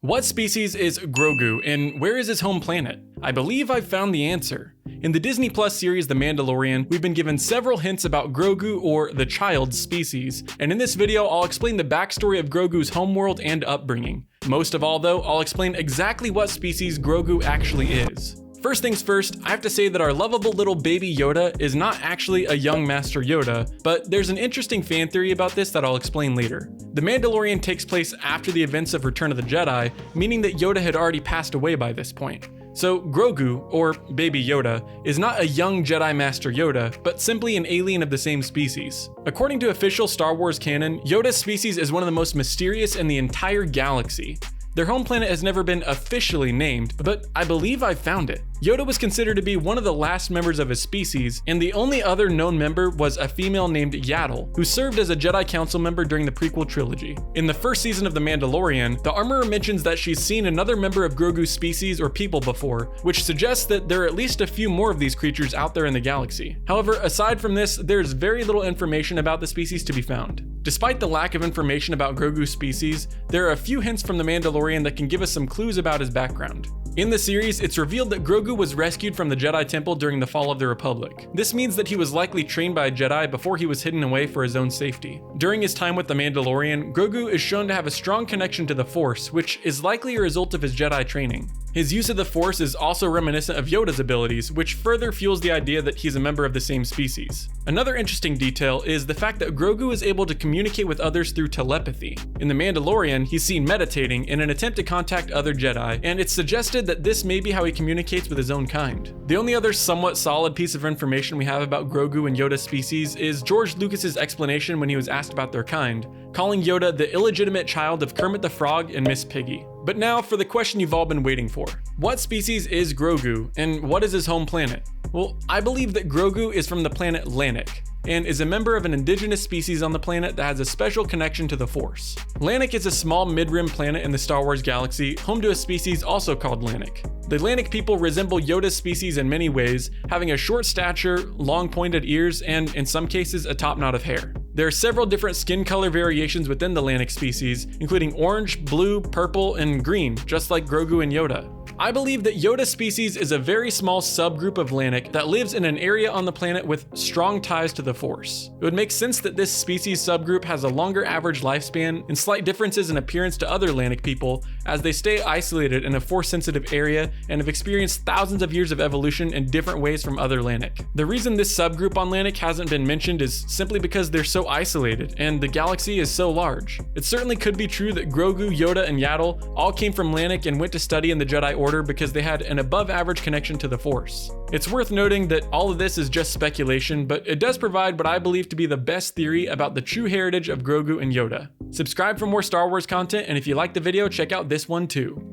What species is Grogu, and where is his home planet? I believe I've found the answer. In the Disney Plus series The Mandalorian, we've been given several hints about Grogu, or the child's species, and in this video I'll explain the backstory of Grogu's homeworld and upbringing. Most of all though, I'll explain exactly what species Grogu actually is. First things first, I have to say that our lovable little baby Yoda is not actually a young Master Yoda, but there's an interesting fan theory about this that I'll explain later. The Mandalorian takes place after the events of Return of the Jedi, meaning that Yoda had already passed away by this point. So Grogu, or Baby Yoda, is not a young Jedi Master Yoda, but simply an alien of the same species. According to official Star Wars canon, Yoda's species is one of the most mysterious in the entire galaxy. Their home planet has never been officially named, but I believe I found it. Yoda was considered to be one of the last members of his species, and the only other known member was a female named Yaddle, who served as a Jedi Council member during the prequel trilogy. In the first season of The Mandalorian, the armorer mentions that she's seen another member of Grogu's species or people before, which suggests that there are at least a few more of these creatures out there in the galaxy. However, aside from this, there's very little information about the species to be found. Despite the lack of information about Grogu's species, there are a few hints from The Mandalorian that can give us some clues about his background. In the series, it's revealed that Grogu was rescued from the Jedi Temple during the fall of the Republic. This means that he was likely trained by a Jedi before he was hidden away for his own safety. During his time with the Mandalorian, Grogu is shown to have a strong connection to the Force, which is likely a result of his Jedi training. His use of the Force is also reminiscent of Yoda's abilities, which further fuels the idea that he's a member of the same species. Another interesting detail is the fact that Grogu is able to communicate with others through telepathy. In The Mandalorian, he's seen meditating in an attempt to contact other Jedi, and it's suggested that this may be how he communicates with his own kind. The only other somewhat solid piece of information we have about Grogu and Yoda's species is George Lucas's explanation when he was asked about their kind, calling Yoda the illegitimate child of Kermit the Frog and Miss Piggy. But now for the question you've all been waiting for. What species is Grogu, and what is his home planet? Well, I believe that Grogu is from the planet Lanik, and is a member of an indigenous species on the planet that has a special connection to the Force. Lanik is a small mid-rim planet in the Star Wars galaxy, home to a species also called Lanik. The Lanik people resemble Yoda's species in many ways, having a short stature, long pointed ears, and in some cases a top knot of hair. There are several different skin color variations within the Lanik species, including orange, blue, purple, and green, just like Grogu and Yoda. I believe that Yoda's species is a very small subgroup of Lanik that lives in an area on the planet with strong ties to the Force. It would make sense that this species subgroup has a longer average lifespan and slight differences in appearance to other Lanik people, as they stay isolated in a Force-sensitive area and have experienced thousands of years of evolution in different ways from other Lanik. The reason this subgroup on Lanik hasn't been mentioned is simply because they're so isolated and the galaxy is so large. It certainly could be true that Grogu, Yoda, and Yaddle all came from Lanik and went to study in the Jedi Order because they had an above average connection to the Force. It's worth noting that all of this is just speculation, but it does provide what I believe to be the best theory about the true heritage of Grogu and Yoda. Subscribe for more Star Wars content, and if you liked the video, check out this one too.